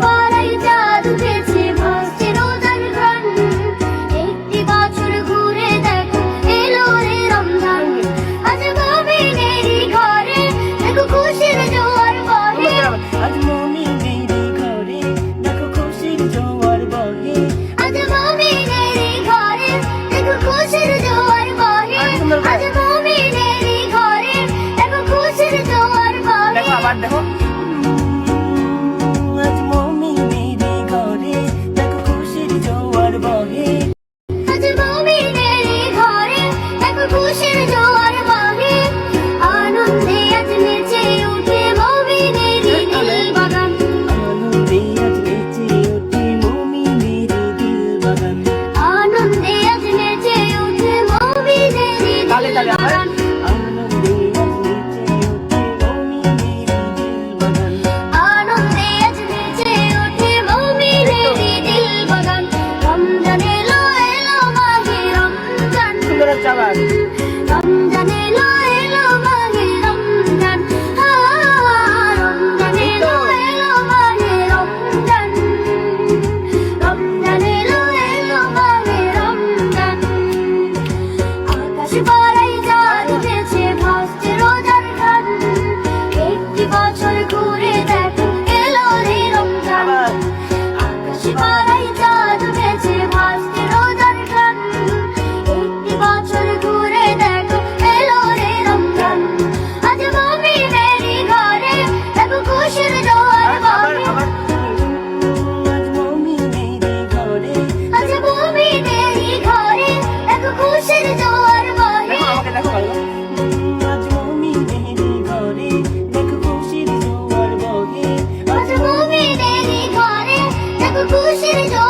পাড়ায় চাঁদ উঠেছে, ভাসছে রোজার ঘ্রাণ। একটি বছর ঘুরে দেখো এলো রে রমজান। আজ মুমিনেরই ঘরে দেখো খুশির জোয়ার বহে। আজ মুমিনেরই ঘরে দেখো খুশির জোয়ার বহে। আজ মুমিনেরই ঘরে দেখো খুশির জোয়ার বহে। আজ মুমিনেরই ঘরে দেখো খুশির জোয়ার বহে। দেখো আবার দেখো। আজ মুমিনেরই ঘরে দেখো খুশির জোয়ার বহে। আজ মুমিনেরই ঘরে দেখো খুশির জোয়ার বহে। আনন্দে আজ নেচে উঠে মুমিনেরই দিল বাগান। আনন্দে আজ নেচে ওঠে মুমিনেরই দিল বাগান। আনন্দে আজ নেচে উঠে মুমিনেরই তালে দিল তালে আবার। বাগান। আনন্দে আজ নেচে ওঠে মুমিনেরই দিল বাগান। আনন্দে আজ নেচে ওঠে মুমিনেরই দিল বাগান। রমজান এলো এলো মাহে রমজান। সুন্দর হচ্ছে আবার। রমজান এলো এলো মাহে রমজান। রমজান এলো এলো মাহে রমজান। রমজান এলো এলো মাহে রমজান। আকাশ পাড়ায় চাঁদ উঠেছে, ভাসছে রোজার ঘ্রাণ। একটি বছর ঘুরে দেখো এলো রে রমজান। আবার। আকাশ পাড়ায় চাঁদ উঠেছে, ভাসছে রোজার ঘ্রাণ। একটি বছর ঘুরে দেখো এলো রে রমজান। আজ মুমিনেরই ঘরে দেখো খুশির জোয়ার আবার বহে। আবার। আজ মুমিনেরই ঘরে আজ মুমিনেরই ঘরে দেখো খুশির জোয়ার বহে। দেখো আমাকে দেখো ভালো। আজ মুমিনেরই ঘরে দেখো খুশির জোয়ার বহে। আজ মুমিনেরই ঘরে দেখো খুশির জোয়ার